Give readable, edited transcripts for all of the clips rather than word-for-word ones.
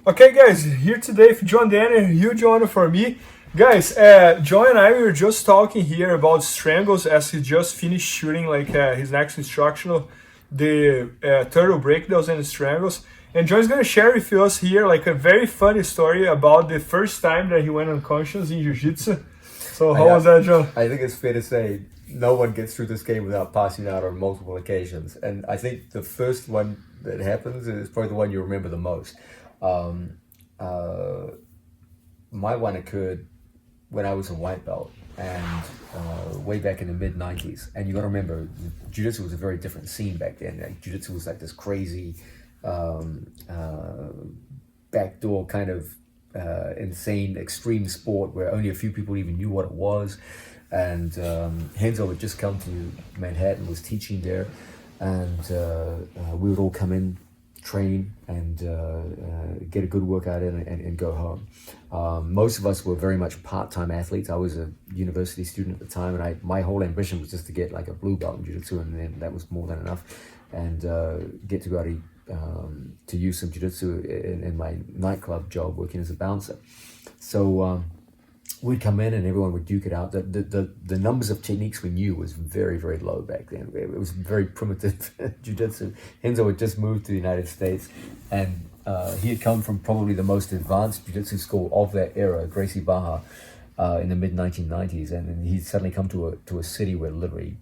Okay, guys, here today with John Danaher, huge honor for me. Guys, John and I were just talking here about strangles as he just finished shooting like his next instructional, the turtle breakdowns and strangles. And John's gonna share with us here like a very funny story about the first time that he went unconscious in Jiu Jitsu. So how was that, John? I think it's fair to say no one gets through this game without passing out on multiple occasions. And I think the first one that happens is probably the one you remember the most. My one occurred when I was a white belt and way back in the mid 90s. And you got to remember, Jiu-Jitsu was a very different scene back then. Like, Jiu-Jitsu was like this crazy backdoor kind of insane extreme sport where only a few people even knew what it was. And Henzo had just come to Manhattan, was teaching there, and we would all come in, train, and get a good workout in and go home. Most of us were very much part-time athletes. I was a university student at the time, and my whole ambition was just to get like a blue belt in Jiu-Jitsu, and then that was more than enough, and get to go to use some Jiu-Jitsu in my nightclub job working as a bouncer. So we'd come in and everyone would duke it out. The numbers of techniques we knew was very, very low back then. It was very primitive Jiu-Jitsu. Henzo had just moved to the United States, and he had come from probably the most advanced Jiu-Jitsu school of that era, Gracie Barra, in the mid-1990s. And he'd suddenly come to a city where literally,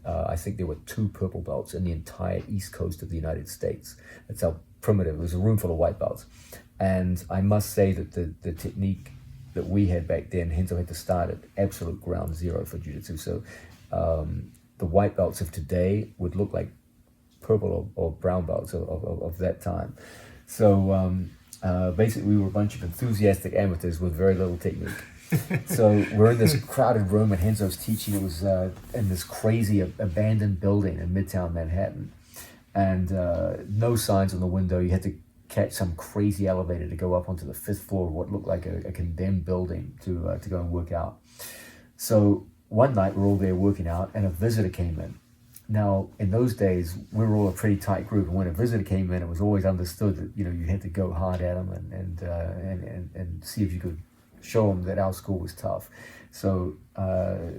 I think there were 2 purple belts in the entire east coast of the United States. That's how primitive. It was a room full of white belts. And I must say that the technique that we had back then, Henzo had to start at absolute ground zero for Jiu-Jitsu. So the white belts of today would look like purple or brown belts of that time. So basically we were a bunch of enthusiastic amateurs with very little technique. So we're in this crowded room and Henzo's teaching. It was in this crazy abandoned building in Midtown Manhattan. And no signs on the window. You had to catch some crazy elevator to go up onto the 5th floor of what looked like a condemned building to go and work out. So one night we're all there working out and a visitor came in. Now in those days we were all a pretty tight group, and when a visitor came in it was always understood that you had to go hard at them and see if you could show them that our school was tough. So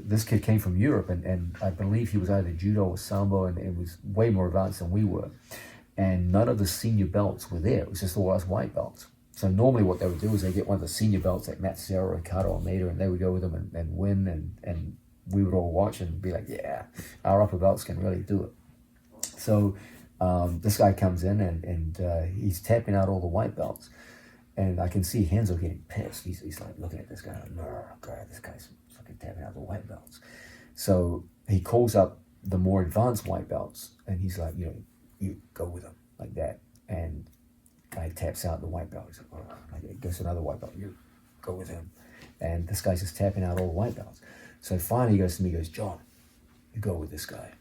this kid came from Europe and I believe he was either judo or sambo and was way more advanced than we were. And none of the senior belts were there. It was just all us white belts. So normally what they would do is they get one of the senior belts like Matt Serra or Ricardo Almeida, and they would go with them and win, and we would all watch and be like, yeah, our upper belts can really do it. So this guy comes in and he's tapping out all the white belts. And I can see Henzo getting pissed. He's like looking at this guy like, no, God, this guy's fucking tapping out the white belts. So he calls up the more advanced white belts and he's like, you go with him like that. And guy taps out the white belt. He's like, oh, like, goes to another white belt. You go with him. And this guy's just tapping out all the white belts. So finally he goes to me, he goes, John, you go with this guy.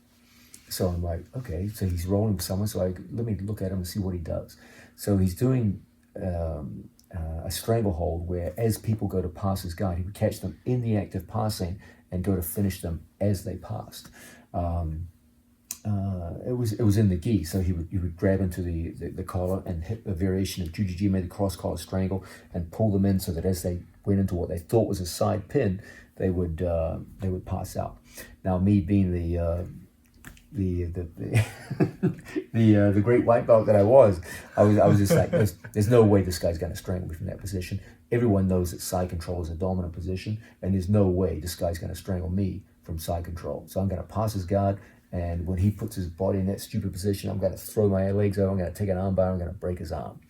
So I'm like, okay. So he's rolling with someone. So let me look at him and see what he does. So he's doing a stranglehold where as people go to pass his guard, he would catch them in the act of passing and go to finish them as they passed. It was in the gi, so he would grab into the collar and hit a variation of GGG, made the cross collar strangle, and pull them in so that as they went into what they thought was a side pin, they would pass out. Now, me being the great white belt that I was just like, there's no way this guy's going to strangle me from that position. Everyone knows that side control is a dominant position, and there's no way this guy's going to strangle me from side control. So I'm going to pass his guard. And when he puts his body in that stupid position, I'm going to throw my legs over, I'm going to take an arm bar, I'm going to break his arm.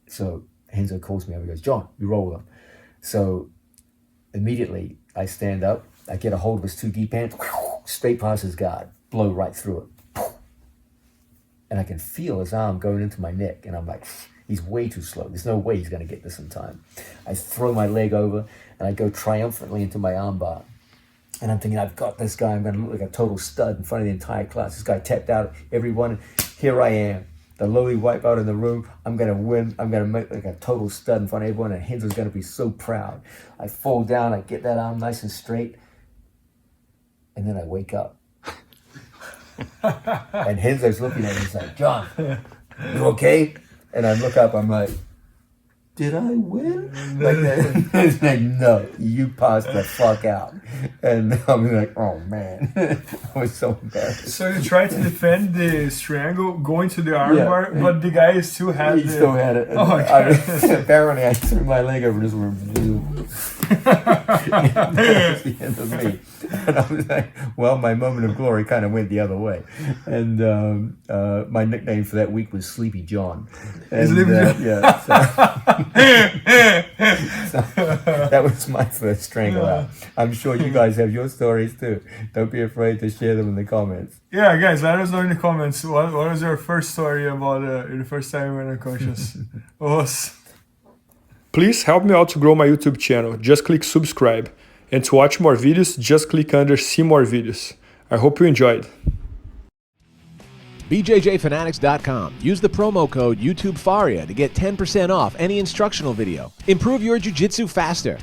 So Henzo calls me over, he goes, John, you roll with him. So immediately I stand up, I get a hold of his 2 gi pants, straight past his guard, blow right through it. And I can feel his arm going into my neck, and I'm like, he's way too slow. There's no way he's going to get this in time. I throw my leg over, and I go triumphantly into my arm bar. And I'm thinking, I've got this guy. I'm going to look like a total stud in front of the entire class. This guy tapped out everyone. Here I am, the lowly white belt in the room. I'm going to win. I'm going to make like a total stud in front of everyone. And Henzo's going to be so proud. I fall down. I get that arm nice and straight. And then I wake up. And Henzo's looking at me. He's like, John, you okay? And I look up. I'm like, did I win? Like that. It's like, no, you passed the fuck out. And I'm like, oh man, I was so embarrassed. So you tried to defend the strangle, going to the armbar, but the guy still had still had it. Oh, okay. Apparently, I threw my leg over this one. That was the end of me. And I was like, well, my moment of glory kind of went the other way. And my nickname for that week was Sleepy John. And, yeah. So that was my first strangle out. I'm sure you guys have your stories too. Don't be afraid to share them in the comments. Yeah, guys, let us know in the comments what was your first story about the first time you were unconscious. Please help me out to grow my YouTube channel. Just click subscribe. And to watch more videos, just click under see more videos. I hope you enjoyed. BJJFanatics.com. Use the promo code YouTube Faria to get 10% off any instructional video. Improve your jiu-jitsu faster.